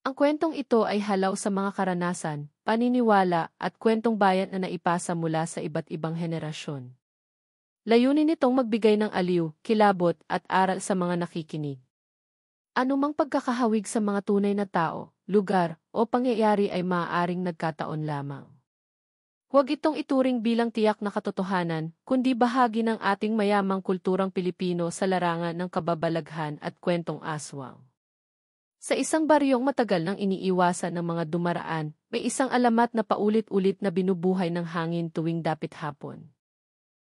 Ang kwentong ito ay halaw sa mga karanasan, paniniwala at kwentong bayan na naipasa mula sa iba't ibang henerasyon. Layunin nitong magbigay ng aliw, kilabot at aral sa mga nakikinig. Anumang pagkakahawig sa mga tunay na tao, lugar o pangyayari ay maaaring nagkataon lamang. Huwag itong ituring bilang tiyak na katotohanan, kundi bahagi ng ating mayamang kulturang Pilipino sa larangan ng kababalaghan at kwentong aswang. Sa isang baryong matagal nang iniiwasan ng mga dumaraan, may isang alamat na paulit-ulit na binubuhay ng hangin tuwing dapit hapon.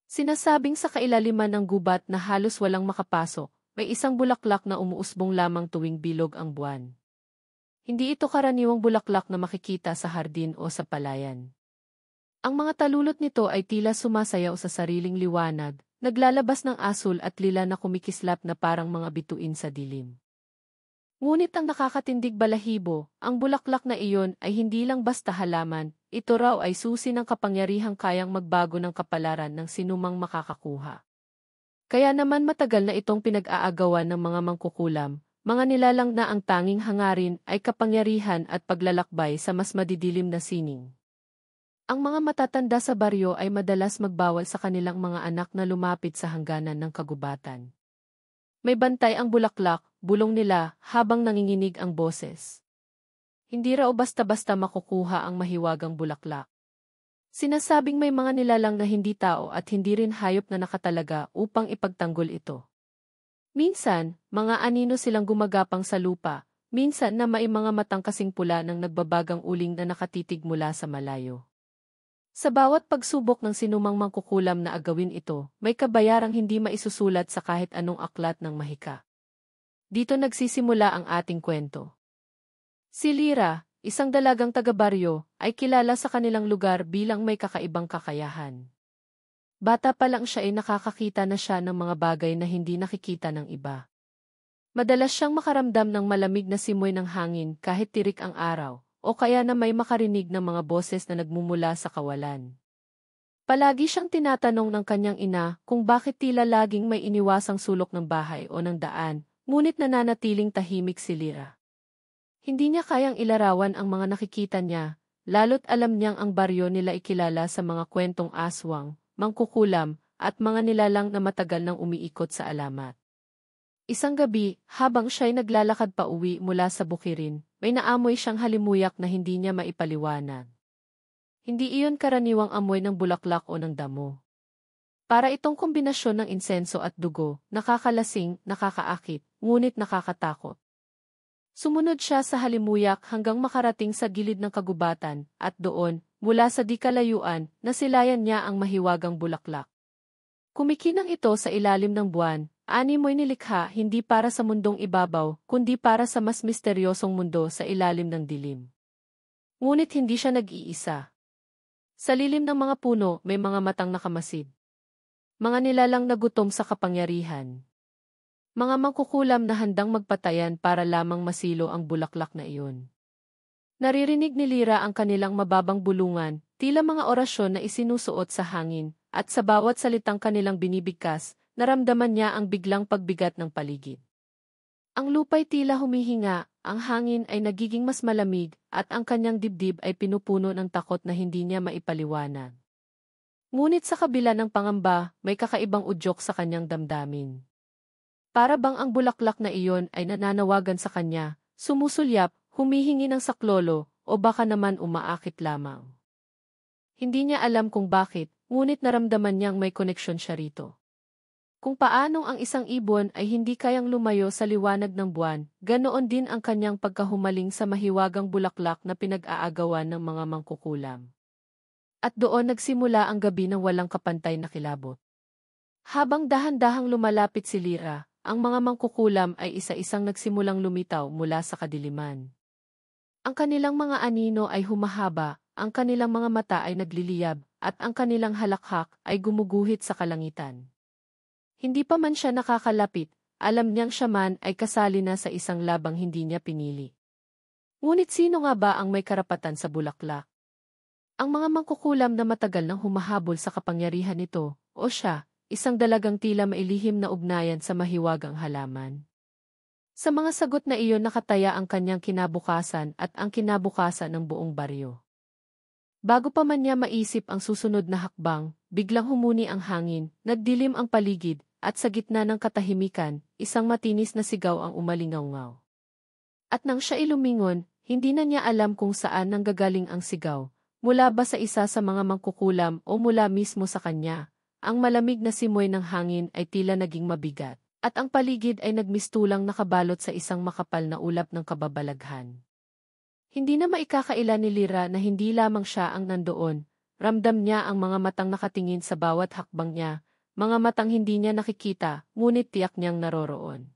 Sinasabing sa kailaliman ng gubat na halos walang makapasok, may isang bulaklak na umuusbong lamang tuwing bilog ang buwan. Hindi ito karaniwang bulaklak na makikita sa hardin o sa palayan. Ang mga talulot nito ay tila sumasayaw sa sariling liwanag, naglalabas ng asul at lila na kumikislap na parang mga bituin sa dilim. Ngunit ang nakakatindig balahibo, ang bulaklak na iyon ay hindi lang basta halaman, ito raw ay susi ng kapangyarihang kayang magbago ng kapalaran ng sinumang makakakuha. Kaya naman matagal na itong pinag-aagawan ng mga mangkukulam, mga nilalang na ang tanging hangarin ay kapangyarihan at paglalakbay sa mas madidilim na sining. Ang mga matatanda sa baryo ay madalas magbawal sa kanilang mga anak na lumapit sa hangganan ng kagubatan. May bantay ang bulaklak, bulong nila, habang nanginginig ang boses. Hindi raw basta-basta makukuha ang mahiwagang bulaklak. Sinasabing may mga nilalang na hindi tao at hindi rin hayop na nakatalaga upang ipagtanggol ito. Minsan, mga anino silang gumagapang sa lupa, minsan na may mga matang kasing pula ng nagbabagang uling na nakatitig mula sa malayo. Sa bawat pagsubok ng sinumang mangkukulam na agawin ito, may kabayarang hindi maisusulat sa kahit anong aklat ng mahika. Dito nagsisimula ang ating kwento. Si Lyra, isang dalagang taga-baryo, ay kilala sa kanilang lugar bilang may kakaibang kakayahan. Bata pa lang siya ay nakakakita na siya ng mga bagay na hindi nakikita ng iba. Madalas siyang makaramdam ng malamig na simoy ng hangin kahit tirik ang araw, o kaya na may makarinig ng mga boses na nagmumula sa kawalan. Palagi siyang tinatanong ng kanyang ina kung bakit tila laging may iniwasang sulok ng bahay o ng daan, ngunit nananatiling tahimik si Lyra. Hindi niya kayang ilarawan ang mga nakikita niya, lalo't alam niyang ang baryo nila ikilala sa mga kwentong aswang, mangkukulam, at mga nilalang na matagal nang umiikot sa alamat. Isang gabi, habang siya'y naglalakad pa uwi mula sa bukirin, may naamoy siyang halimuyak na hindi niya maipaliwanag. Hindi iyon karaniwang amoy ng bulaklak o ng damo. Para itong kombinasyon ng insenso at dugo, nakakalasing, nakakaakit, ngunit nakakatakot. Sumunod siya sa halimuyak hanggang makarating sa gilid ng kagubatan, at doon, mula sa di kalayuan, nasilayan niya ang mahiwagang bulaklak. Kumikinang ito sa ilalim ng buwan, animoy nilikha hindi para sa mundong ibabaw, kundi para sa mas misteryosong mundo sa ilalim ng dilim. Ngunit hindi siya nag-iisa. Sa lilim ng mga puno may mga matang nakamasid. Mga nilalang nagutom sa kapangyarihan. Mga mangkukulam na handang magpatayan para lamang masilo ang bulaklak na iyon. Naririnig ni Lyra ang kanilang mababang bulungan, tila mga orasyon na isinusuot sa hangin, at sa bawat salitang kanilang binibigkas, naramdaman niya ang biglang pagbigat ng paligid. Ang lupa'y tila humihinga, ang hangin ay nagiging mas malamig, at ang kanyang dibdib ay pinupuno ng takot na hindi niya maipaliwanag. Ngunit sa kabila ng pangamba, may kakaibang udyok sa kanyang damdamin. Para bang ang bulaklak na iyon ay nananawagan sa kanya, sumusulyap, humihingi ng saklolo, o baka naman umaakit lamang. Hindi niya alam kung bakit, ngunit naramdaman niyang may koneksyon siya rito. Kung paanong ang isang ibon ay hindi kayang lumayo sa liwanag ng buwan, ganoon din ang kanyang pagkahumaling sa mahiwagang bulaklak na pinag-aagawan ng mga mangkukulam. At doon nagsimula ang gabi ng walang kapantay na kilabot. Habang dahan-dahang lumalapit si Lyra, ang mga mangkukulam ay isa-isang nagsimulang lumitaw mula sa kadiliman. Ang kanilang mga anino ay humahaba, ang kanilang mga mata ay nagliliyab, at ang kanilang halakhak ay gumuguhit sa kalangitan. Hindi pa man siya nakakalapit, alam niyang siya man ay kasali na sa isang labang hindi niya pinili. Ngunit sino nga ba ang may karapatan sa bulaklak? Ang mga mangkukulam na matagal nang humahabol sa kapangyarihan nito, o siya, isang dalagang tila mailihim na ugnayan sa mahiwagang halaman. Sa mga sagot na iyon nakataya ang kanyang kinabukasan at ang kinabukasan ng buong baryo. Bago pa man niya maisip ang susunod na hakbang, biglang humuni ang hangin, nagdilim ang paligid, at sa gitna ng katahimikan, isang matinis na sigaw ang umalingaw-ngaw. At nang siya lumingon, hindi na niya alam kung saan nanggagaling ang sigaw, mula ba sa isa sa mga mangkukulam o mula mismo sa kanya. Ang malamig na simoy ng hangin ay tila naging mabigat, at ang paligid ay nagmistulang nakabalot sa isang makapal na ulap ng kababalaghan. Hindi na maikakaila ni Lyra na hindi lamang siya ang nandoon, ramdam niya ang mga matang nakatingin sa bawat hakbang niya, mga matang hindi niya nakikita, ngunit tiyak niyang naroroon.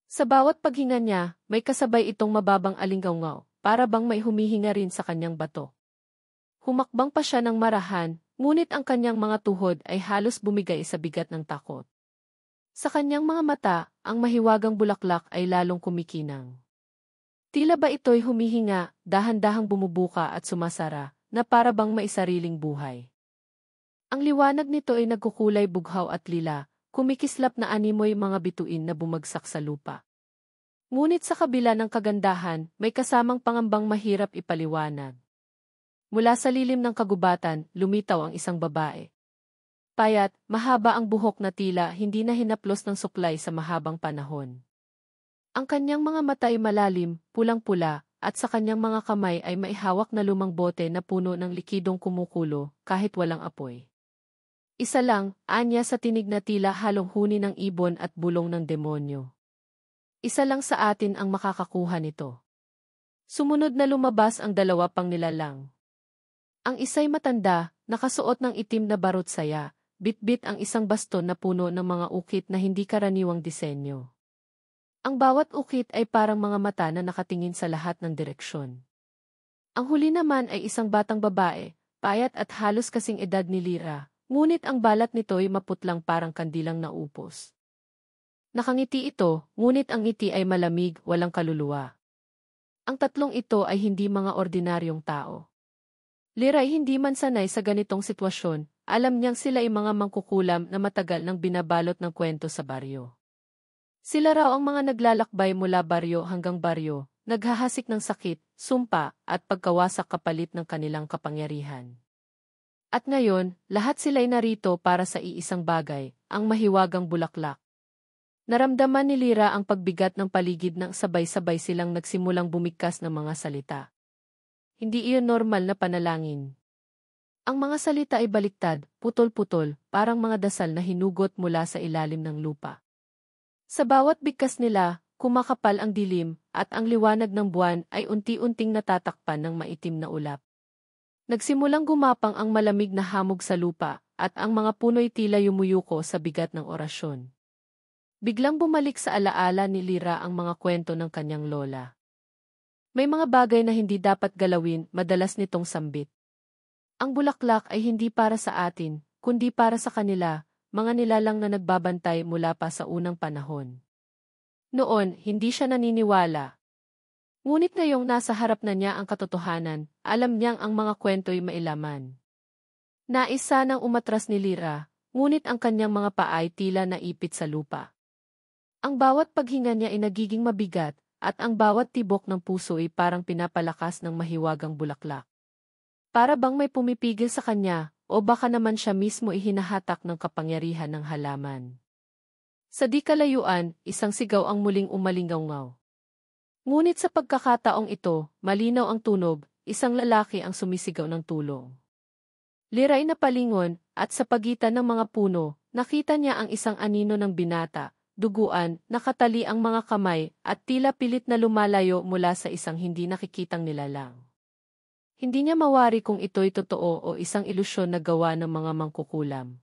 Sa bawat paghinga niya, may kasabay itong mababang alingawngaw, para bang may humihinga rin sa kanyang bato. Humakbang pa siya ng marahan, ngunit ang kanyang mga tuhod ay halos bumigay sa bigat ng takot. Sa kanyang mga mata, ang mahiwagang bulaklak ay lalong kumikinang. Tila ba ito'y humihinga, dahan-dahang bumubuka at sumasara, na para bang may sariling buhay. Ang liwanag nito ay nagkukulay bughaw at lila, kumikislap na animoy mga bituin na bumagsak sa lupa. Ngunit sa kabila ng kagandahan, may kasamang pangambang mahirap ipaliwanag. Mula sa lilim ng kagubatan, lumitaw ang isang babae. Payat, mahaba ang buhok na tila hindi na hinaplos ng suklay sa mahabang panahon. Ang kanyang mga mata ay malalim, pulang-pula, at sa kanyang mga kamay ay maihawak na lumang bote na puno ng likidong kumukulo, kahit walang apoy. Isa lang, anya sa tinig na tila halong huni ng ibon at bulong ng demonyo. Isa lang sa atin ang makakakuha nito. Sumunod na lumabas ang dalawa pang nilalang. Ang isa'y matanda, nakasuot ng itim na barot saya, bitbit ang isang baston na puno ng mga ukit na hindi karaniwang disenyo. Ang bawat ukit ay parang mga mata na nakatingin sa lahat ng direksyon. Ang huli naman ay isang batang babae, payat at halos kasing edad ni Lyra, ngunit ang balat nito ay maputlang parang kandilang naupos. Nakangiti ito, ngunit ang ngiti ay malamig, walang kaluluwa. Ang tatlong ito ay hindi mga ordinaryong tao. Lyra ay hindi man sanay sa ganitong sitwasyon, alam niyang sila ay mga mangkukulam na matagal nang binabalot ng kwento sa baryo. Sila raw ang mga naglalakbay mula baryo hanggang baryo, naghahasik ng sakit, sumpa, at pagkawasak kapalit ng kanilang kapangyarihan. At ngayon, lahat sila'y narito para sa iisang bagay, ang mahiwagang bulaklak. Naramdaman ni Lyra ang pagbigat ng paligid nang sabay-sabay silang nagsimulang bumigkas ng mga salita. Hindi iyon normal na panalangin. Ang mga salita ay baliktad, putol-putol, parang mga dasal na hinugot mula sa ilalim ng lupa. Sa bawat bigkas nila, kumakapal ang dilim, at ang liwanag ng buwan ay unti-unting natatakpan ng maitim na ulap. Nagsimulang gumapang ang malamig na hamog sa lupa, at ang mga puno'y tila yumuyuko sa bigat ng orasyon. Biglang bumalik sa alaala ni Lyra ang mga kwento ng kanyang lola. May mga bagay na hindi dapat galawin, madalas nitong sambit. Ang bulaklak ay hindi para sa atin, kundi para sa kanila, mga nilalang na nagbabantay mula pa sa unang panahon. Noon, hindi siya naniniwala. Ngunit ngayong nasa harap na niya ang katotohanan, alam niyang ang mga kwento'y mailaman. Nais sanang umatras ni Lyra, ngunit ang kanyang mga paa ay tila naipit sa lupa. Ang bawat paghinga niya ay nagiging mabigat, at ang bawat tibok ng puso ay parang pinapalakas ng mahiwagang bulaklak. Para bang may pumipigil sa kanya, o baka naman siya mismo ihinahatak ng kapangyarihan ng halaman. Sa di kalayuan, isang sigaw ang muling umalingawngaw. Ngunit sa pagkakataong ito, malinaw ang tunog, isang lalaki ang sumisigaw ng tulong. Lyra ay napalingon, at sa pagitan ng mga puno, nakita niya ang isang anino ng binata, duguan, nakatali ang mga kamay, at tila pilit na lumalayo mula sa isang hindi nakikitang nilalang. Hindi niya mawari kung ito'y totoo o isang ilusyon na gawa ng mga mangkukulam.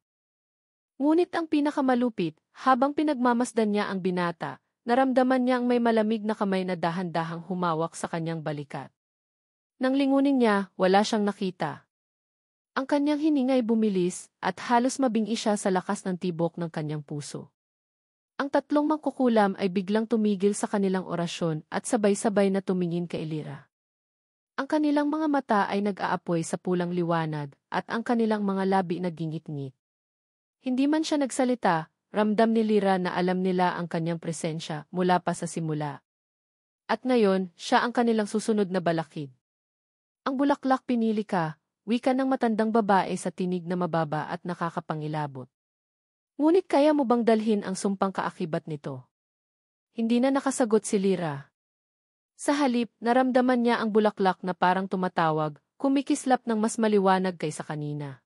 Ngunit ang pinakamalupit, habang pinagmamasdan niya ang binata, naramdaman niyang may malamig na kamay na dahan-dahang humawak sa kanyang balikat. Nang lingunin niya, wala siyang nakita. Ang kanyang hininga ay bumilis, at halos mabingi siya sa lakas ng tibok ng kanyang puso. Ang tatlong mangkukulam ay biglang tumigil sa kanilang orasyon at sabay-sabay na tumingin kay Lyra. Ang kanilang mga mata ay nag-aapoy sa pulang liwanag, at ang kanilang mga labi nagingit-ngit. Hindi man siya nagsalita, ramdam ni Lyra na alam nila ang kanyang presensya mula pa sa simula. At ngayon, siya ang kanilang susunod na balakid. Ang bulaklak pinili ka, wika ng matandang babae sa tinig na mababa at nakakapangilabot. Ngunit kaya mo bang dalhin ang sumpang kaakibat nito? Hindi na nakasagot si Lyra. Sa halip, naramdaman niya ang bulaklak na parang tumatawag, kumikislap ng mas maliwanag kaysa kanina.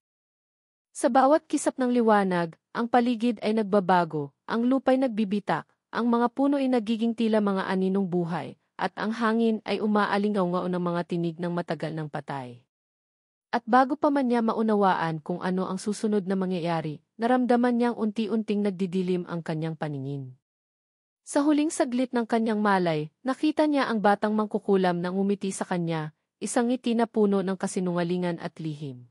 Sa bawat kisap ng liwanag, ang paligid ay nagbabago, ang lupa'y nagbibitak, ang mga puno ay nagiging tila mga aninong buhay, at ang hangin ay umaalingaw-ngao ng mga tinig ng matagal ng patay. At bago pa man niya maunawaan kung ano ang susunod na mangyayari, naramdaman niyang unti-unting nagdidilim ang kanyang paningin. Sa huling saglit ng kanyang malay, nakita niya ang batang mangkukulam na ngumiti sa kanya, isang ngiti na puno ng kasinungalingan at lihim.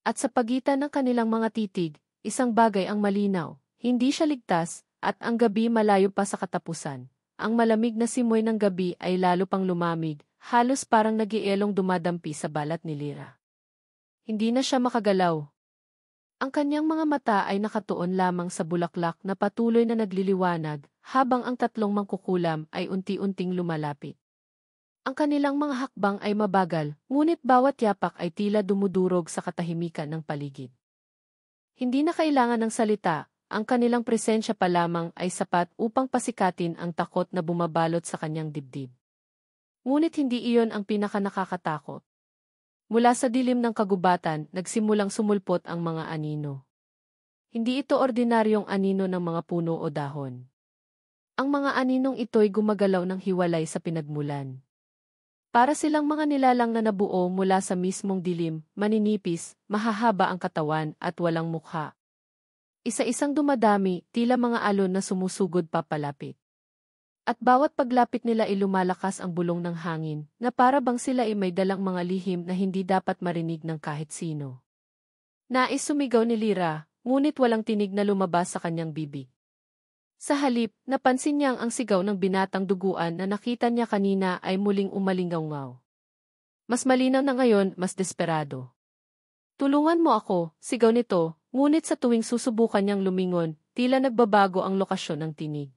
At sa pagitan ng kanilang mga titig, isang bagay ang malinaw, hindi siya ligtas, at ang gabi malayo pa sa katapusan. Ang malamig na simoy ng gabi ay lalo pang lumamig, halos parang nagielong dumadampi sa balat ni Lyra. Hindi na siya makagalaw. Ang kanyang mga mata ay nakatuon lamang sa bulaklak na patuloy na nagliliwanag, habang ang tatlong mangkukulam ay unti-unting lumalapit. Ang kanilang mga hakbang ay mabagal, ngunit bawat yapak ay tila dumudurog sa katahimikan ng paligid. Hindi na kailangan ng salita, ang kanilang presensya pa lamang ay sapat upang pasikatin ang takot na bumabalot sa kanyang dibdib. Ngunit hindi iyon ang pinakanakakatakot. Mula sa dilim ng kagubatan, nagsimulang sumulpot ang mga anino. Hindi ito ordinaryong anino ng mga puno o dahon. Ang mga aninong ito'y gumagalaw ng hiwalay sa pinagmulan. Para silang mga nilalang na nabuo mula sa mismong dilim, maninipis, mahahaba ang katawan at walang mukha. Isa-isang dumadami, tila mga alon na sumusugod papalapit. At bawat paglapit nila ay lumalakas ang bulong ng hangin, na para bang sila ay may dalang mga lihim na hindi dapat marinig ng kahit sino. Nais sumigaw ni Lyra, ngunit walang tinig na lumabas sa kanyang bibig. Sa halip, napansin niyang ang sigaw ng binatang duguan na nakita niya kanina ay muling umalingaw-ngaw. Mas malinaw na ngayon, mas desperado. Tulungan mo ako, sigaw nito, ngunit sa tuwing susubukan niyang lumingon, tila nagbabago ang lokasyon ng tinig.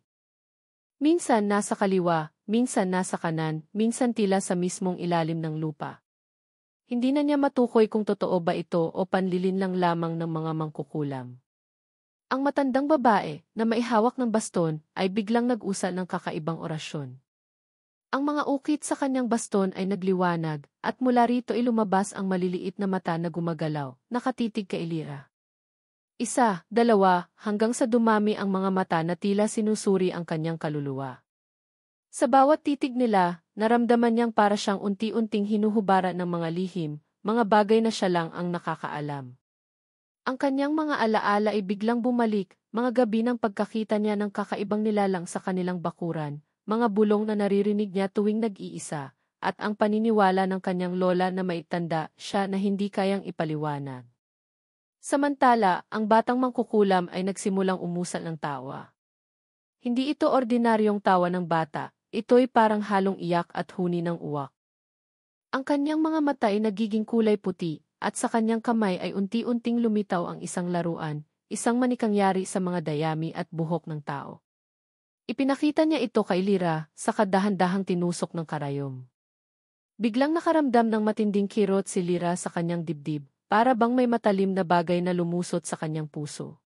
Minsan nasa kaliwa, minsan nasa kanan, minsan tila sa mismong ilalim ng lupa. Hindi na niya matukoy kung totoo ba ito o panlilin lang lamang ng mga mangkukulam. Ang matandang babae, na maihawak ng baston, ay biglang nag-usal ng kakaibang orasyon. Ang mga ukit sa kanyang baston ay nagliwanag, at mula rito ay lumabas ang maliliit na mata na gumagalaw, nakatitig kay Lyra. Isa, dalawa, hanggang sa dumami ang mga mata na tila sinusuri ang kanyang kaluluwa. Sa bawat titig nila, naramdaman niyang para siyang unti-unting hinuhubaran ng mga lihim, mga bagay na siya lang ang nakakaalam. Ang kanyang mga alaala ay biglang bumalik, mga gabi ng pagkakita niya ng kakaibang nilalang sa kanilang bakuran, mga bulong na naririnig niya tuwing nag-iisa, at ang paniniwala ng kanyang lola na maitanda siya na hindi kayang ipaliwanag. Samantala, ang batang mangkukulam ay nagsimulang umusal ng tawa. Hindi ito ordinaryong tawa ng bata, ito'y parang halong iyak at huni ng uwak. Ang kanyang mga mata ay nagiging kulay puti, at sa kanyang kamay ay unti-unting lumitaw ang isang laruan, isang manikangyari sa mga dayami at buhok ng tao. Ipinakita niya ito kay Lyra, sa kadahan-dahang tinusok ng karayom. Biglang nakaramdam ng matinding kirot si Lyra sa kanyang dibdib, para bang may matalim na bagay na lumusot sa kanyang puso.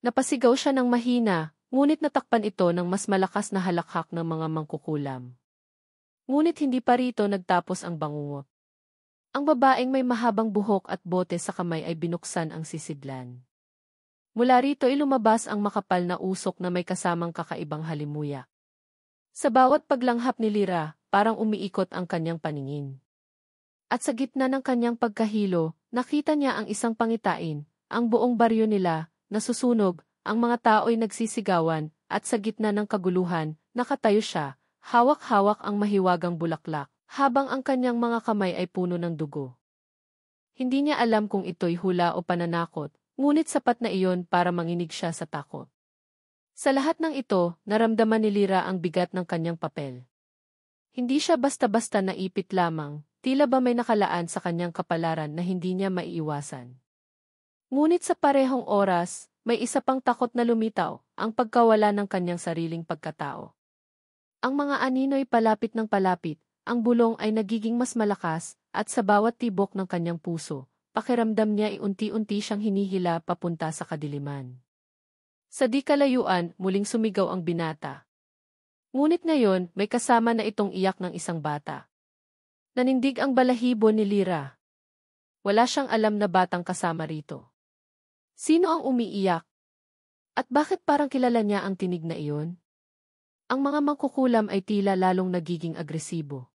Napasigaw siya ng mahina, ngunit natakpan ito ng mas malakas na halakhak ng mga mangkukulam. Ngunit hindi pa rito nagtapos ang bangungot. Ang babaeng may mahabang buhok at bote sa kamay ay binuksan ang sisidlan. Mula rito ay lumabas ang makapal na usok na may kasamang kakaibang halimuyak. Sa bawat paglanghap ni Lyra, parang umiikot ang kanyang paningin. At sa gitna ng kanyang pagkahilo, nakita niya ang isang pangitain, ang buong baryo nila, nasusunog, ang mga tao'y nagsisigawan, at sa gitna ng kaguluhan, nakatayo siya, hawak-hawak ang mahiwagang bulaklak, habang ang kanyang mga kamay ay puno ng dugo. Hindi niya alam kung ito'y hula o pananakot, ngunit sapat na iyon para manginig siya sa takot. Sa lahat ng ito, naramdaman ni Lyra ang bigat ng kanyang papel. Hindi siya basta-basta naipit lamang, tila ba may nakalaan sa kanyang kapalaran na hindi niya maiiwasan. Ngunit sa parehong oras, May isa pang takot na lumitaw, ang pagkawala ng kanyang sariling pagkatao. Ang mga anino'y palapit ng palapit, ang bulong ay nagiging mas malakas, at sa bawat tibok ng kanyang puso, pakiramdam niya ay unti-unti siyang hinihila papunta sa kadiliman. Sa di kalayuan, muling sumigaw ang binata. Ngunit ngayon, may kasama na itong iyak ng isang bata. Nanindig ang balahibo ni Lyra. Wala siyang alam na batang kasama rito. Sino ang umiiyak? At bakit parang kilala niya ang tinig na iyon? Ang mga mangkukulam ay tila lalong nagiging agresibo.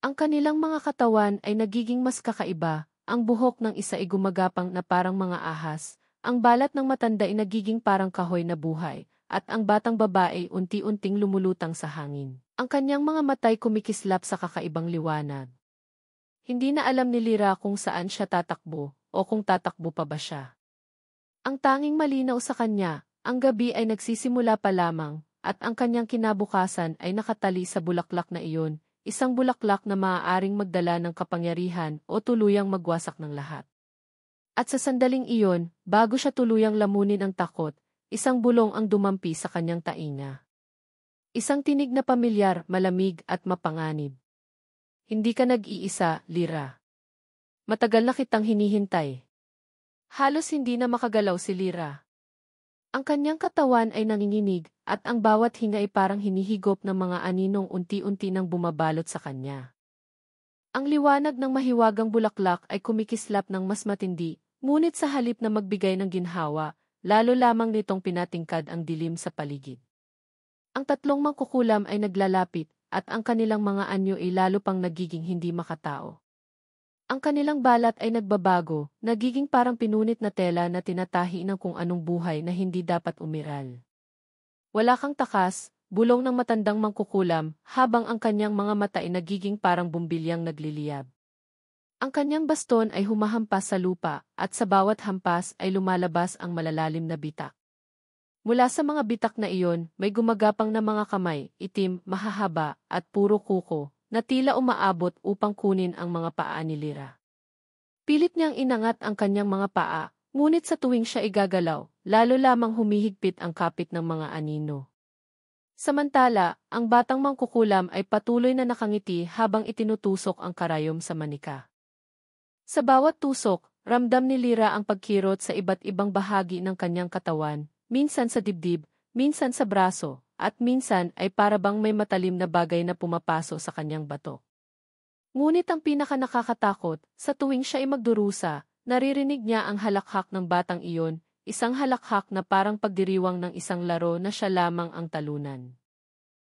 Ang kanilang mga katawan ay nagiging mas kakaiba, ang buhok ng isa ay gumagapang na parang mga ahas, ang balat ng matanda ay nagiging parang kahoy na buhay, at ang batang babae unti-unting lumulutang sa hangin. Ang kanyang mga matay kumikislap sa kakaibang liwanag. Hindi na alam ni Lyra kung saan siya tatakbo, o kung tatakbo pa ba siya. Ang tanging malinaw sa kanya, ang gabi ay nagsisimula pa lamang, at ang kanyang kinabukasan ay nakatali sa bulaklak na iyon, isang bulaklak na maaaring magdala ng kapangyarihan o tuluyang magwasak ng lahat. At sa sandaling iyon, bago siya tuluyang lamunin ang takot, isang bulong ang dumampi sa kanyang tainga. Isang tinig na pamilyar, malamig at mapanganib. Hindi ka nag-iisa, Lyra. Matagal na kitang hinihintay. Halos hindi na makagalaw si Lyra. Ang kanyang katawan ay nanginginig, at ang bawat hinga ay parang hinihigop ng mga aninong unti-unti nang bumabalot sa kanya. Ang liwanag ng mahiwagang bulaklak ay kumikislap ng mas matindi, ngunit sa halip na magbigay ng ginhawa, lalo lamang nitong pinatingkad ang dilim sa paligid. Ang tatlong mangkukulam ay naglalapit, at ang kanilang mga anyo ay lalo pang nagiging hindi makatao. Ang kanilang balat ay nagbabago, nagiging parang pinunit na tela na tinatahi ng kung anong buhay na hindi dapat umiral. Wala kang takas, bulong ng matandang mangkukulam, habang ang kanyang mga mata ay nagiging parang bumbilyang nagliliyab. Ang kanyang baston ay humahampas sa lupa, at sa bawat hampas ay lumalabas ang malalalim na bitak. Mula sa mga bitak na iyon, may gumagapang na mga kamay, itim, mahahaba, at puro kuko, na tila umaabot upang kunin ang mga paa ni Lyra. Pilit niyang inangat ang kanyang mga paa, ngunit sa tuwing siya igagalaw, lalo lamang humihigpit ang kapit ng mga anino. Samantala, ang batang mangkukulam ay patuloy na nakangiti habang itinutusok ang karayom sa manika. Sa bawat tusok, ramdam ni Lyra ang pagkirot sa iba't ibang bahagi ng kanyang katawan, minsan sa dibdib, minsan sa braso, at minsan ay parabang may matalim na bagay na pumapaso sa kanyang bato. Ngunit ang pinaka-nakakatakot, sa tuwing siya ay magdurusa, naririnig niya ang halakhak ng batang iyon, isang halakhak na parang pagdiriwang ng isang laro na siya lamang ang talunan.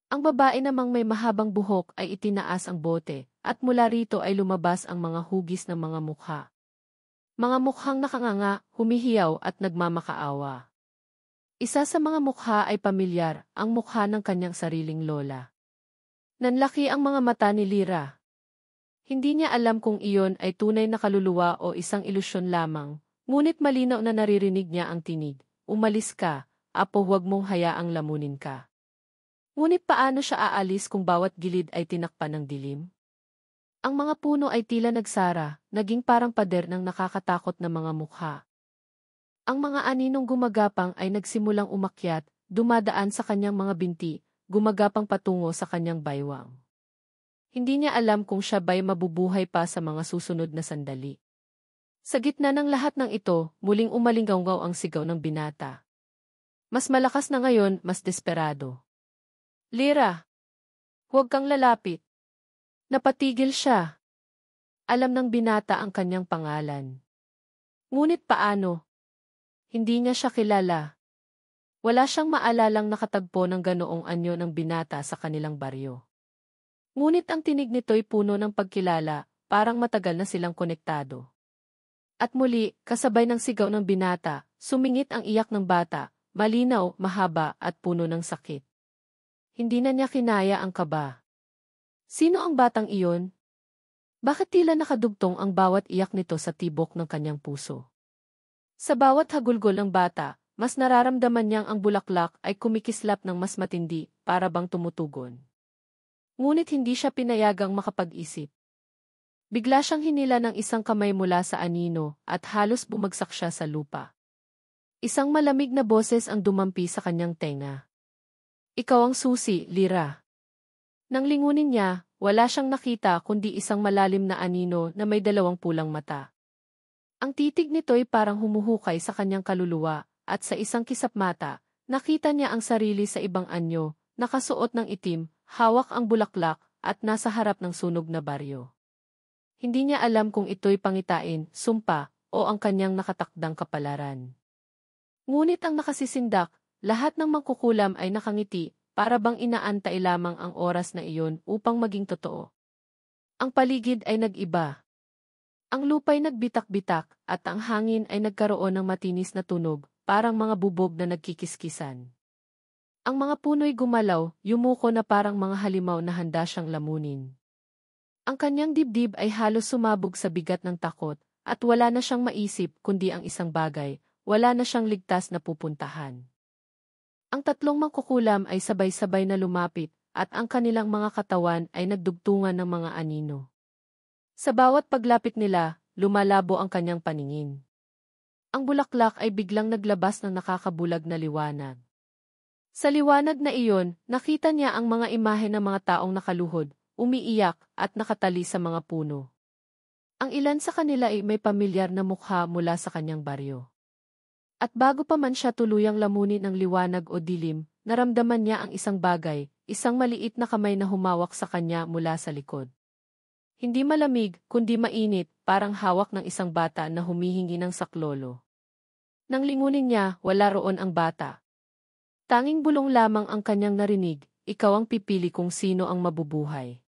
Ang babae namang may mahabang buhok ay itinaas ang bote, at mula rito ay lumabas ang mga hugis ng mga mukha. Mga mukhang nakanganga, humihiyaw at nagmamakaawa. Isa sa mga mukha ay pamilyar, ang mukha ng kanyang sariling lola. Nanlaki ang mga mata ni Lyra. Hindi niya alam kung iyon ay tunay na kaluluwa o isang ilusyon lamang, ngunit malinaw na naririnig niya ang tinig, "Umalis ka, apo, huwag mong hayaang lamunin ka." Ngunit paano siya aalis kung bawat gilid ay tinakpan ng dilim? Ang mga puno ay tila nagsara, naging parang pader ng nakakatakot na mga mukha. Ang mga aninong gumagapang ay nagsimulang umakyat, dumadaan sa kanyang mga binti, gumagapang patungo sa kanyang baywang. Hindi niya alam kung siya ba'y mabubuhay pa sa mga susunod na sandali. Sa gitna ng lahat ng ito, muling umalinggaw ang sigaw ng binata. Mas malakas na ngayon, mas desperado. "Lyra! Huwag kang lalapit!" Napatigil siya. Alam ng binata ang kanyang pangalan. Ngunit paano? Hindi niya siya kilala. Wala siyang maalalang nakatagpo ng ganoong anyo ng binata sa kanilang baryo. Ngunit ang tinig nito'y puno ng pagkilala, parang matagal na silang konektado. At muli, kasabay ng sigaw ng binata, sumingit ang iyak ng bata, malinaw, mahaba at puno ng sakit. Hindi na niya kinaya ang kaba. Sino ang batang iyon? Bakit tila nakadugtong ang bawat iyak nito sa tibok ng kanyang puso? Sa bawat hagulgol ng bata, mas nararamdaman niyang ang bulaklak ay kumikislap ng mas matindi, para bang tumutugon. Ngunit hindi siya pinayagang makapag-isip. Bigla siyang hinila ng isang kamay mula sa anino, at halos bumagsak siya sa lupa. Isang malamig na boses ang dumampi sa kanyang tenga. Ikaw ang susi, Lyra. Nang lingunin niya, wala siyang nakita kundi isang malalim na anino na may dalawang pulang mata. Ang titig nito'y parang humuhukay sa kanyang kaluluwa, at sa isang kisap mata, nakita niya ang sarili sa ibang anyo, nakasuot ng itim, hawak ang bulaklak, at nasa harap ng sunog na baryo. Hindi niya alam kung ito'y pangitain, sumpa, o ang kanyang nakatakdang kapalaran. Ngunit ang nakasisindak, lahat ng mangkukulam ay nakangiti, para bang inaantay lamang ang oras na iyon upang maging totoo. Ang paligid ay nag-iba. Ang lupa'y nagbitak-bitak, at ang hangin ay nagkaroon ng matinis na tunog, parang mga bubog na nagkikiskisan. Ang mga puno'y gumalaw, yumuko na parang mga halimaw na handa siyang lamunin. Ang kanyang dibdib ay halos sumabog sa bigat ng takot, at wala na siyang maisip kundi ang isang bagay, wala na siyang ligtas na pupuntahan. Ang tatlong mangkukulam ay sabay-sabay na lumapit, at ang kanilang mga katawan ay nagdugtungan ng mga anino. Sa bawat paglapit nila, lumalabo ang kanyang paningin. Ang bulaklak ay biglang naglabas ng nakakabulag na liwanag. Sa liwanag na iyon, nakita niya ang mga imahe ng mga taong nakaluhod, umiiyak, at nakatali sa mga puno. Ang ilan sa kanila ay may pamilyar na mukha mula sa kanyang baryo. At bago pa man siya tuluyang lamunin ng liwanag o dilim, naramdaman niya ang isang bagay, isang maliit na kamay na humawak sa kanya mula sa likod. Hindi malamig, kundi mainit, parang hawak ng isang bata na humihingi ng saklolo. Nang lingunin niya, wala roon ang bata. Tanging bulong lamang ang kanyang narinig, ikaw ang pipili kung sino ang mabubuhay.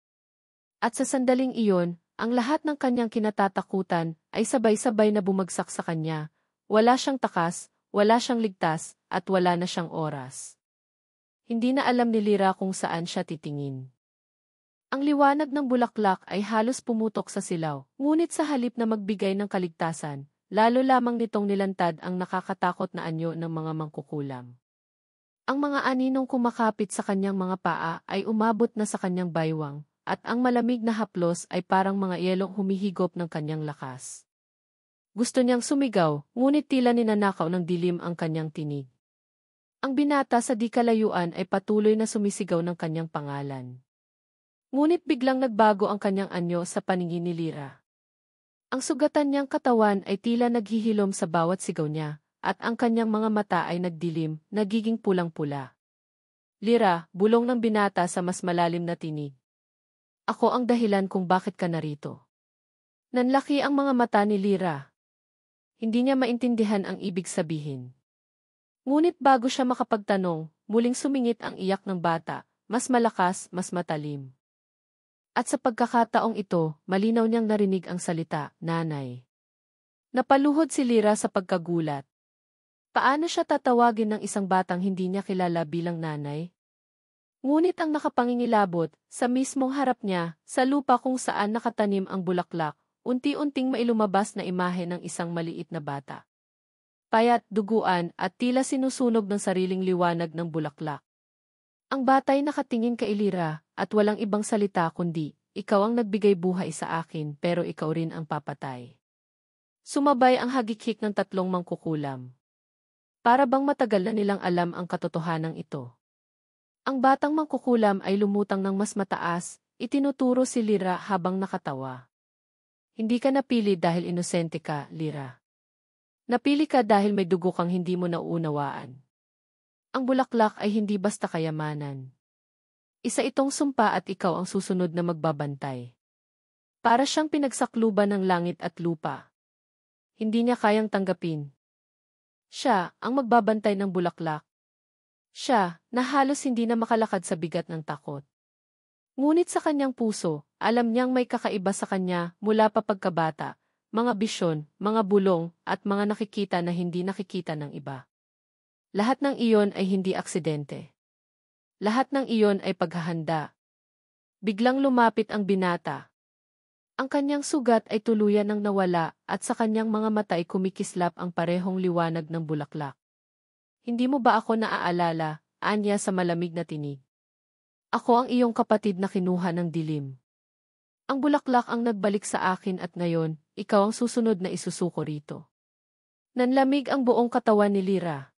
At sa sandaling iyon, ang lahat ng kanyang kinatatakutan ay sabay-sabay na bumagsak sa kanya. Wala siyang takas, wala siyang ligtas, at wala na siyang oras. Hindi na alam ni Lyra kung saan siya titingin. Ang liwanag ng bulaklak ay halos pumutok sa silaw, ngunit sa halip na magbigay ng kaligtasan, lalo lamang nitong nilantad ang nakakatakot na anyo ng mga mangkukulam. Ang mga aninong kumakapit sa kanyang mga paa ay umabot na sa kanyang baywang, at ang malamig na haplos ay parang mga yelong humihigop ng kanyang lakas. Gusto niyang sumigaw, ngunit tila ninanakaw ng dilim ang kanyang tinig. Ang binata sa di kalayuan ay patuloy na sumisigaw ng kanyang pangalan. Ngunit biglang nagbago ang kanyang anyo sa paningin ni Lyra. Ang sugatan niyang katawan ay tila naghihilom sa bawat sigaw niya, at ang kanyang mga mata ay nagdilim, nagiging pulang-pula. Lyra, bulong ng binata sa mas malalim na tinig. Ako ang dahilan kung bakit ka narito. Nanlaki ang mga mata ni Lyra. Hindi niya maintindihan ang ibig sabihin. Ngunit bago siya makapagtanong, muling sumingit ang iyak ng bata, mas malakas, mas matalim. At sa pagkakataong ito, malinaw niyang narinig ang salita, nanay. Napaluhod si Lyra sa pagkagulat. Paano siya tatawagin ng isang batang hindi niya kilala bilang nanay? Ngunit ang nakapangingilabot, sa mismong harap niya, sa lupa kung saan nakatanim ang bulaklak, unti-unting mailumabas na imahe ng isang maliit na bata. Payat, duguan, at tila sinusunog ng sariling liwanag ng bulaklak. Ang bata'y nakatingin kay Lyra, at walang ibang salita kundi, ikaw ang nagbigay buhay sa akin pero ikaw rin ang papatay. Sumabay ang hagikik ng tatlong mangkukulam. Para bang matagal na nilang alam ang katotohanan ito. Ang batang mangkukulam ay lumutang ng mas mataas, itinuturo si Lyra habang nakatawa. Hindi ka napili dahil inosente ka, Lyra. Napili ka dahil may dugo kang hindi mo nauunawaan. Ang bulaklak ay hindi basta kayamanan. Isa itong sumpa at ikaw ang susunod na magbabantay. Para siyang pinagsakluban ng langit at lupa. Hindi niya kayang tanggapin. Siya, ang magbabantay ng bulaklak. Siya, na halos hindi na makalakad sa bigat ng takot. Ngunit sa kanyang puso, alam niyang may kakaiba sa kanya mula pa pagkabata, mga bisyon, mga bulong, at mga nakikita na hindi nakikita ng iba. Lahat ng iyon ay hindi aksidente. Lahat ng iyon ay paghahanda. Biglang lumapit ang binata. Ang kanyang sugat ay tuluyan ng nawala at sa kanyang mga mata ay kumikislap ang parehong liwanag ng bulaklak. Hindi mo ba ako naaalala, anya sa malamig na tinig? Ako ang iyong kapatid na kinuha ng dilim. Ang bulaklak ang nagbalik sa akin at ngayon, ikaw ang susunod na isusuko rito. Nanlamig ang buong katawan ni Lyra.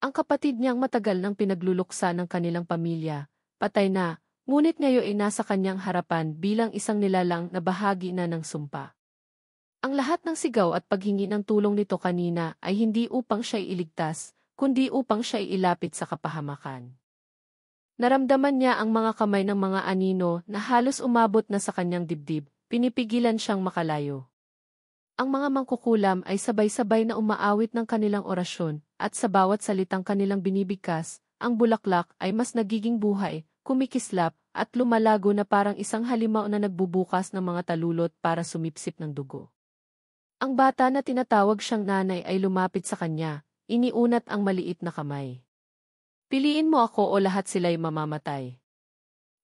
Ang kapatid niyang matagal nang pinagluluksa ng kanilang pamilya, patay na, ngunit ngayon ay nasa kanyang harapan bilang isang nilalang na bahagi na ng sumpa. Ang lahat ng sigaw at paghingi ng tulong nito kanina ay hindi upang siya iligtas, kundi upang siya ilapit sa kapahamakan. Naramdaman niya ang mga kamay ng mga anino na halos umabot na sa kanyang dibdib, pinipigilan siyang makalayo. Ang mga mangkukulam ay sabay-sabay na umaawit ng kanilang orasyon, at sa bawat salitang kanilang binibigkas, ang bulaklak ay mas nagiging buhay, kumikislap, at lumalago na parang isang halimaw na nagbubukas ng mga talulot para sumipsip ng dugo. Ang bata na tinatawag siyang nanay ay lumapit sa kanya, iniunat ang maliit na kamay. Piliin mo ako o lahat sila'y mamamatay.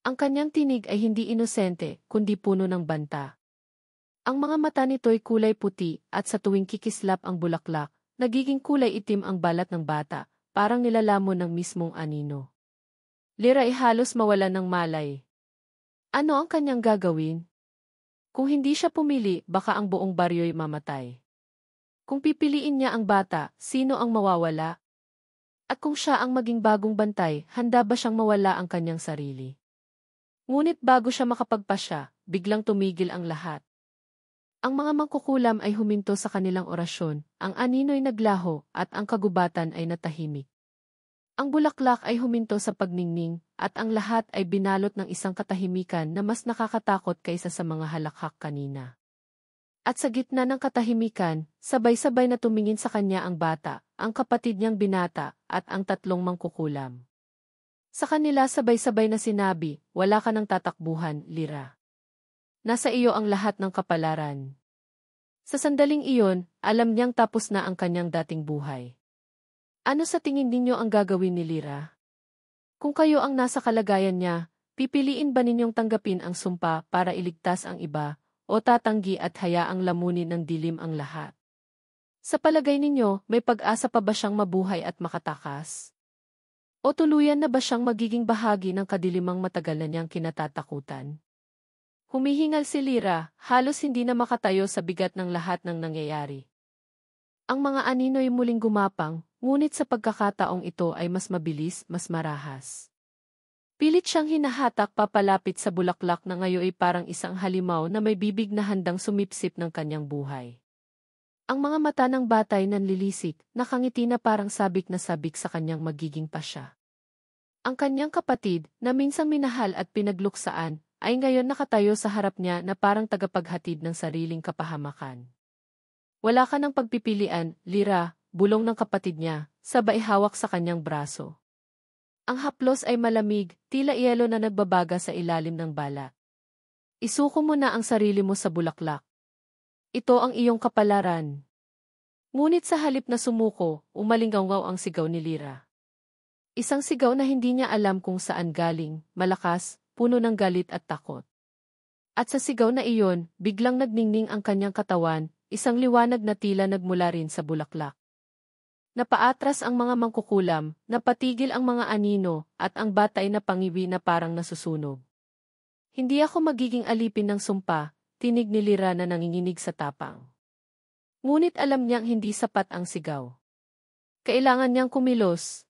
Ang kanyang tinig ay hindi inosente, kundi puno ng banta. Ang mga mata nito'y kulay puti at sa tuwing kikislap ang bulaklak, nagiging kulay itim ang balat ng bata, parang nilalamon ng mismong anino. Lyra ay halos mawalan ng malay. Ano ang kanyang gagawin? Kung hindi siya pumili, baka ang buong baryo'y mamatay. Kung pipiliin niya ang bata, sino ang mawawala? At kung siya ang maging bagong bantay, handa ba siyang mawala ang kanyang sarili? Ngunit bago siya makapagpasya, biglang tumigil ang lahat. Ang mga mangkukulam ay huminto sa kanilang orasyon, ang anino'y naglaho, at ang kagubatan ay natahimik. Ang bulaklak ay huminto sa pagningning, at ang lahat ay binalot ng isang katahimikan na mas nakakatakot kaysa sa mga halakhak kanina. At sa gitna ng katahimikan, sabay-sabay na tumingin sa kanya ang bata, ang kapatid niyang binata, at ang tatlong mangkukulam. Sa kanila sabay-sabay na sinabi, wala ka ng tatakbuhan, Lyra. Nasa iyo ang lahat ng kapalaran. Sa sandaling iyon, alam niyang tapos na ang kanyang dating buhay. Ano sa tingin ninyo ang gagawin ni Lyra? Kung kayo ang nasa kalagayan niya, pipiliin ba ninyong tanggapin ang sumpa para iligtas ang iba, o tatanggi at hayaang lamunin ng dilim ang lahat? Sa palagay ninyo, may pag-asa pa ba siyang mabuhay at makatakas? O tuluyan na ba siyang magiging bahagi ng kadilimang matagal na niyang kinatatakutan? Humihingal si Lyra, halos hindi na makatayo sa bigat ng lahat ng nangyayari. Ang mga anino'y muling gumapang, ngunit sa pagkakataong ito ay mas mabilis, mas marahas. Pilit siyang hinahatak papalapit sa bulaklak na ngayon ay parang isang halimaw na may bibig na handang sumipsip ng kanyang buhay. Ang mga mata ng batay nanlilisik, nakangiti na parang sabik na sabik sa kanyang magiging pasya. Ang kanyang kapatid, na minsang minahal at pinagluksaan, ay ngayon nakatayo sa harap niya na parang tagapaghatid ng sariling kapahamakan. Wala ka ng pagpipilian, Lyra, bulong ng kapatid niya, sabay hawak sa kanyang braso. Ang haplos ay malamig, tila yelo na nagbabaga sa ilalim ng balat. Isuko mo na ang sarili mo sa bulaklak. Ito ang iyong kapalaran. Ngunit sa halip na sumuko, umalingaw ang sigaw ni Lyra. Isang sigaw na hindi niya alam kung saan galing, malakas, puno ng galit at takot. At sa sigaw na iyon, biglang nagningning ang kanyang katawan, isang liwanag na tila nagmula rin sa bulaklak. Napaatras ang mga mangkukulam, napatigil ang mga anino, at ang bata ay napangiwi na parang nasusunog. Hindi ako magiging alipin ng sumpa, tinig ni Lyra na nanginginig sa tapang. Ngunit alam niyang hindi sapat ang sigaw. Kailangan niyang kumilos.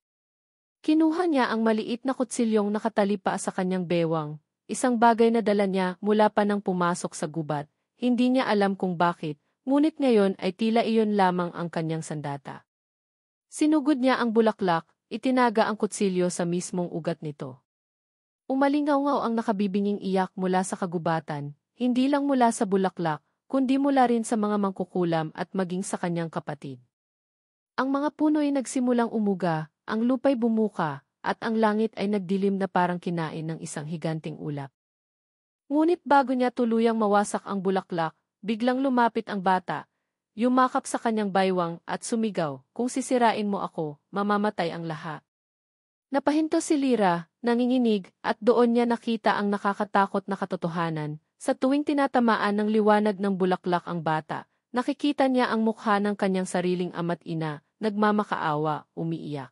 Kinuha niya ang maliit na kutsilyong nakatalipa sa kanyang bewang, isang bagay na dala niya mula pa nang pumasok sa gubat, hindi niya alam kung bakit, ngunit ngayon ay tila iyon lamang ang kanyang sandata. Sinugod niya ang bulaklak, itinaga ang kutsilyo sa mismong ugat nito. Umalingaw ang nakabibinging iyak mula sa kagubatan, hindi lang mula sa bulaklak, kundi mula rin sa mga mangkukulam at maging sa kanyang kapatid. Ang mga puno'y nagsimulang umuga, ang lupa'y bumuka, at ang langit ay nagdilim na parang kinain ng isang higanting ulap. Ngunit bago niya tuluyang mawasak ang bulaklak, biglang lumapit ang bata, yumakap sa kanyang baywang at sumigaw, kung sisirain mo ako, mamamatay ang lahat. Napahinto si Lyra, nanginginig, at doon niya nakita ang nakakatakot na katotohanan. Sa tuwing tinatamaan ng liwanag ng bulaklak ang bata, nakikita niya ang mukha ng kanyang sariling ama't ina, nagmamakaawa, umiiyak.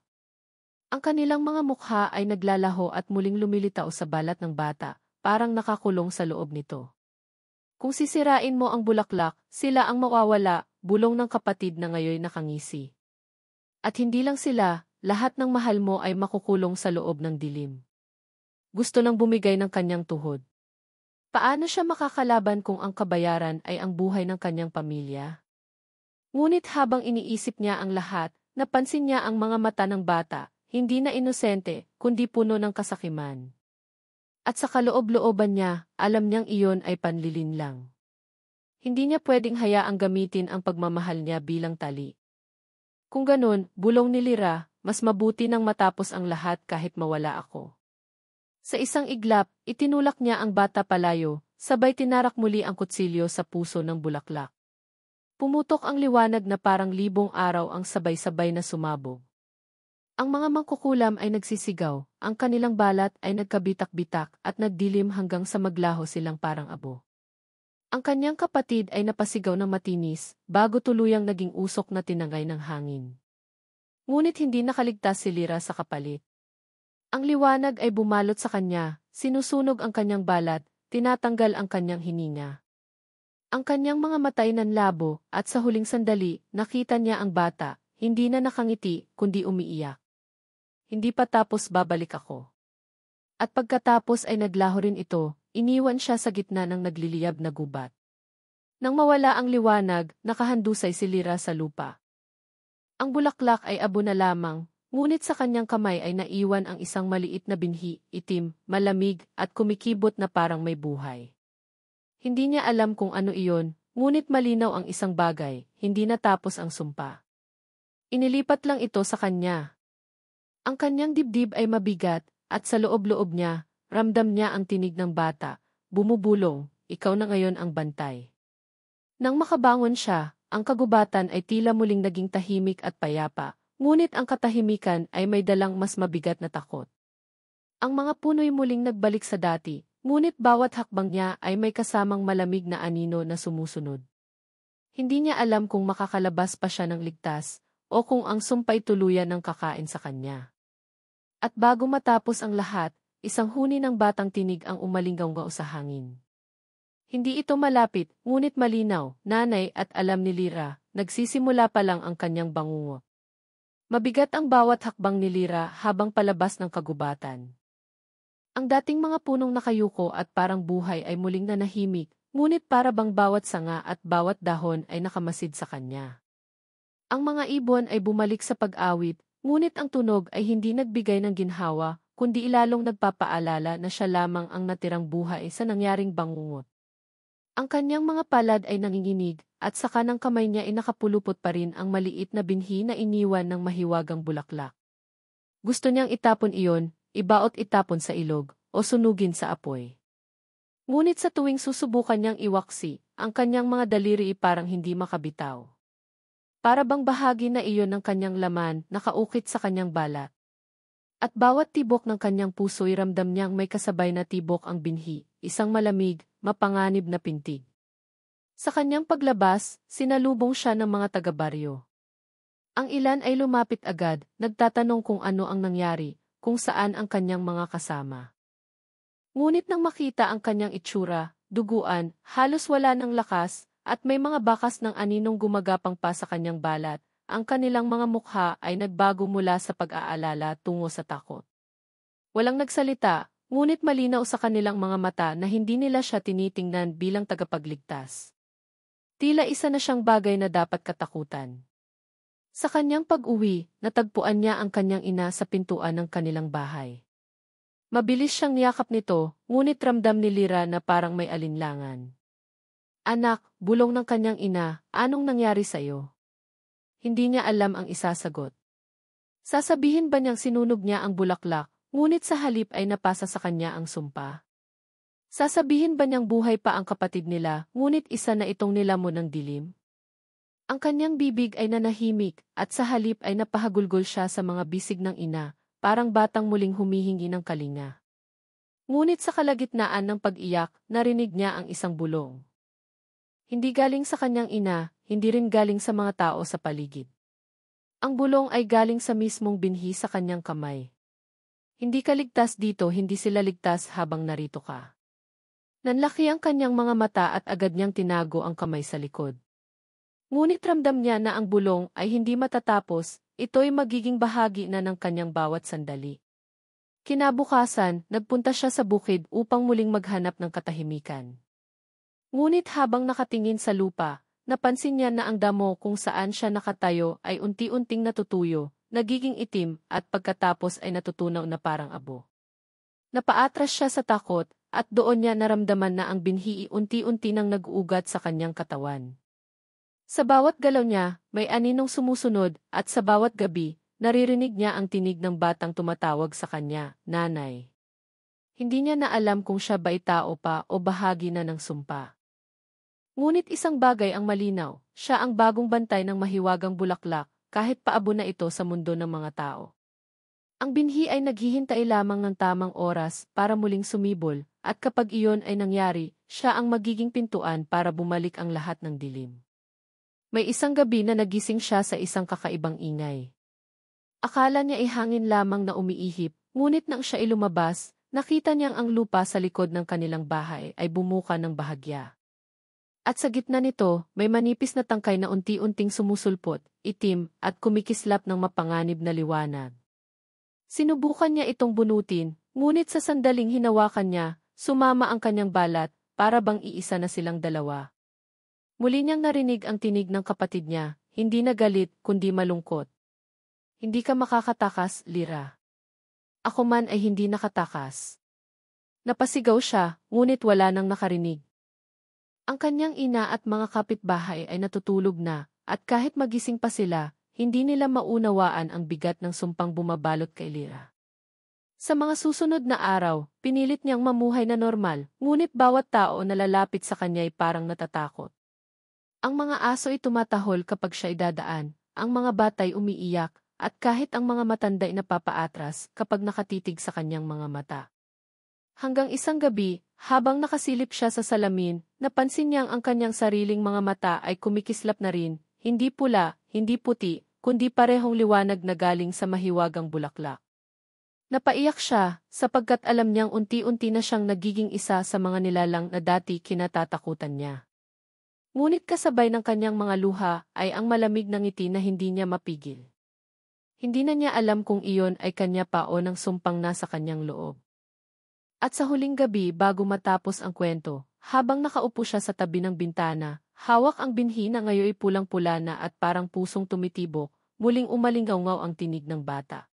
Ang kanilang mga mukha ay naglalaho at muling lumilitaw sa balat ng bata, parang nakakulong sa loob nito. Kung sisirain mo ang bulaklak, sila ang mawawala, bulong ng kapatid na ngayon nakangisi. At hindi lang sila, lahat ng mahal mo ay makukulong sa loob ng dilim. Gusto nang bumigay ng kanyang tuhod. Paano siya makakalaban kung ang kabayaran ay ang buhay ng kanyang pamilya? Ngunit habang iniisip niya ang lahat, napansin niya ang mga mata ng bata, hindi na inosente, kundi puno ng kasakiman. At sa kaloob-looban niya, alam niyang iyon ay panlilin lang. Hindi niya pwedeng hayaang gamitin ang pagmamahal niya bilang tali. Kung ganun, bulong ni Lyra, mas mabuti nang matapos ang lahat kahit mawala ako. Sa isang iglap, itinulak niya ang bata palayo, sabay tinarak muli ang kutsilyo sa puso ng bulaklak. Pumutok ang liwanag na parang libong araw ang sabay-sabay na sumabog. Ang mga mangkukulam ay nagsisigaw, ang kanilang balat ay nagkabitak-bitak at nagdilim hanggang sa maglaho silang parang abo. Ang kanyang kapatid ay napasigaw ng matinis, bago tuluyang naging usok na tinangay ng hangin. Ngunit hindi nakaligtas si Lyra sa kapalit. Ang liwanag ay bumalot sa kanya, sinusunog ang kanyang balat, tinatanggal ang kanyang hininga. Ang kanyang mga mata ay nanlabo, at sa huling sandali, nakita niya ang bata, hindi na nakangiti, kundi umiiyak. Hindi pa tapos babalik ako. At pagkatapos ay naglaho rin ito, iniwan siya sa gitna ng nagliliyab na gubat. Nang mawala ang liwanag, nakahandusay si Lyra sa lupa. Ang bulaklak ay abo na lamang, ngunit sa kanyang kamay ay naiwan ang isang maliit na binhi, itim, malamig, at kumikibot na parang may buhay. Hindi niya alam kung ano iyon, ngunit malinaw ang isang bagay, hindi natapos ang sumpa. Inilipat lang ito sa kanya. Ang kanyang dibdib ay mabigat, at sa loob-loob niya, ramdam niya ang tinig ng bata, bumubulong, ikaw na ngayon ang bantay. Nang makabangon siya, ang kagubatan ay tila muling naging tahimik at payapa, ngunit ang katahimikan ay may dalang mas mabigat na takot. Ang mga puno'y muling nagbalik sa dati, ngunit bawat hakbang niya ay may kasamang malamig na anino na sumusunod. Hindi niya alam kung makakalabas pa siya ng ligtas, o kung ang sumpay tuluyan ng kakain sa kanya. At bago matapos ang lahat, isang huni ng batang tinig ang umalinggaw sa hangin. Hindi ito malapit, ngunit malinaw, nanay at alam ni Lyra, nagsisimula pa lang ang kanyang bangungot. Mabigat ang bawat hakbang ni Lyra habang palabas ng kagubatan. Ang dating mga punong nakayuko at parang buhay ay muling nanahimik, ngunit para bang bawat sanga at bawat dahon ay nakamasid sa kanya. Ang mga ibon ay bumalik sa pag-awit, ngunit ang tunog ay hindi nagbigay ng ginhawa, kundi ilalong nagpapaalala na siya lamang ang natirang buhay sa nangyaring bangungot. Ang kanyang mga palad ay nanginginig, at sa kanang kamay niya ay nakapulupot pa rin ang maliit na binhi na iniwan ng mahiwagang bulaklak. Gusto niyang itapon iyon, ibaot itapon sa ilog, o sunugin sa apoy. Ngunit sa tuwing susubukan niyang iwaksi, ang kanyang mga daliri parang hindi makabitaw. Para bang bahagi na iyon ng kanyang laman, nakaukit sa kanyang balat. At bawat tibok ng kanyang puso'y ramdam niyang may kasabay na tibok ang binhi, isang malamig, mapanganib na pintig. Sa kanyang paglabas, sinalubong siya ng mga taga-baryo. Ang ilan ay lumapit agad, nagtatanong kung ano ang nangyari, kung saan ang kanyang mga kasama. Ngunit nang makita ang kanyang itsura, duguan, halos wala ng lakas, at may mga bakas ng aninong gumagapang pa sa kanyang balat, ang kanilang mga mukha ay nagbago mula sa pag-aalala tungo sa takot. Walang nagsalita, ngunit malinaw sa kanilang mga mata na hindi nila siya tinitingnan bilang tagapagligtas. Tila isa na siyang bagay na dapat katakutan. Sa kanyang pag-uwi, natagpuan niya ang kanyang ina sa pintuan ng kanilang bahay. Mabilis siyang niyakap nito, ngunit ramdam ni Lyra na parang may alinlangan. Anak, bulong ng kanyang ina, anong nangyari sa iyo? Hindi niya alam ang isasagot. Sasabihin ba niyang sinunog niya ang bulaklak, ngunit sa halip ay napasa sa kanya ang sumpa? Sasabihin ba niyang buhay pa ang kapatid nila, ngunit isa na itong nilamon ng dilim? Ang kanyang bibig ay nanahimik, at sa halip ay napahagulgol siya sa mga bisig ng ina, parang batang muling humihingi ng kalinga. Ngunit sa kalagitnaan ng pag-iyak, narinig niya ang isang bulong. Hindi galing sa kanyang ina, hindi rin galing sa mga tao sa paligid. Ang bulong ay galing sa mismong binhi sa kanyang kamay. Hindi ka ligtas dito, hindi sila ligtas habang narito ka. Nanlaki ang kanyang mga mata at agad niyang tinago ang kamay sa likod. Ngunit ramdam niya na ang bulong ay hindi matatapos, ito'y magiging bahagi na ng kanyang bawat sandali. Kinabukasan, nagpunta siya sa bukid upang muling maghanap ng katahimikan. Ngunit habang nakatingin sa lupa, napansin niya na ang damo kung saan siya nakatayo ay unti-unting natutuyo, nagiging itim at pagkatapos ay natutunaw na parang abo. Napaatras siya sa takot at doon niya naramdaman na ang binhi unti-unti nang nag-uugat sa kanyang katawan. Sa bawat galaw niya, may aninong sumusunod at sa bawat gabi, naririnig niya ang tinig ng batang tumatawag sa kanya, "Nanay." Hindi niya na alam kung siya ba'y tao pa o bahagi na ng sumpa. Ngunit isang bagay ang malinaw, siya ang bagong bantay ng mahiwagang bulaklak, kahit paabo na ito sa mundo ng mga tao. Ang binhi ay naghihintay lamang ng tamang oras para muling sumibol, at kapag iyon ay nangyari, siya ang magiging pintuan para bumalik ang lahat ng dilim. May isang gabi na nagising siya sa isang kakaibang ingay. Akala niya ay hangin lamang na umiihip, ngunit nang siya ay lumabas, nakita niyang ang lupa sa likod ng kanilang bahay ay bumuka ng bahagya. At sa gitna nito, may manipis na tangkay na unti-unting sumusulpot, itim, at kumikislap ng mapanganib na liwanag. Sinubukan niya itong bunutin, ngunit sa sandaling hinawakan niya, sumama ang kanyang balat, para bang iisa na silang dalawa. Muli niyang narinig ang tinig ng kapatid niya, hindi na galit, kundi malungkot. "Hindi ka makakatakas, Lira. Ako man ay hindi nakatakas." Napasigaw siya, ngunit wala nang nakarinig. Ang kanyang ina at mga kapitbahay ay natutulog na, at kahit magising pa sila, hindi nila maunawaan ang bigat ng sumpang bumabalot kay Lira. Sa mga susunod na araw, pinilit niyang mamuhay na normal, ngunit bawat tao na lalapit sa kanya ay parang natatakot. Ang mga aso ay tumatahol kapag siya idadaan, ang mga batay umiiyak, at kahit ang mga matanda ay napapaatras kapag nakatitig sa kanyang mga mata. Hanggang isang gabi, habang nakasilip siya sa salamin, napansin niyang ang kanyang sariling mga mata ay kumikislap na rin, hindi pula, hindi puti, kundi parehong liwanag na galing sa mahiwagang bulaklak. Napaiyak siya, sapagkat alam niyang unti-unti na siyang nagiging isa sa mga nilalang na dati kinatatakutan niya. Ngunit kasabay ng kanyang mga luha ay ang malamig na ngiti na hindi niya mapigil. Hindi na niya alam kung iyon ay kanya pa o ng sumpang nasa kanyang loob. At sa huling gabi bago matapos ang kwento, habang nakaupo siya sa tabi ng bintana, hawak ang binhi na ngayon ay pulang-pula na at parang pusong tumitibok, muling umalingaw-ngaw ang tinig ng bata.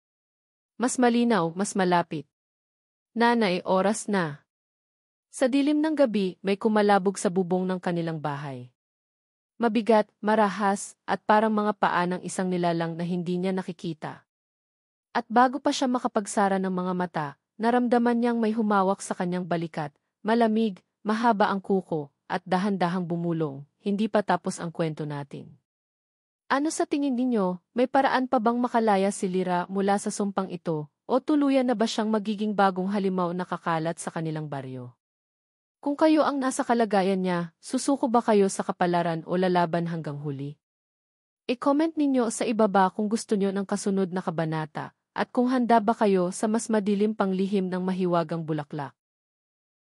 Mas malinaw, mas malapit. "Nanay, oras na." Sa dilim ng gabi, may kumalabog sa bubong ng kanilang bahay. Mabigat, marahas, at parang mga paa ng isang nilalang na hindi niya nakikita. At bago pa siya makapagsara ng mga mata, naramdaman niyang may humawak sa kanyang balikat, malamig, mahaba ang kuko, at dahan-dahang bumulong, "Hindi pa tapos ang kwento natin." Ano sa tingin ninyo, may paraan pa bang makalaya si Lira mula sa sumpang ito, o tuluyan na ba siyang magiging bagong halimaw na kakalat sa kanilang baryo? Kung kayo ang nasa kalagayan niya, susuko ba kayo sa kapalaran o lalaban hanggang huli? I-comment ninyo sa ibaba kung gusto nyo ng kasunod na kabanata, at kung handa ba kayo sa mas madilim pang lihim ng mahiwagang bulaklak.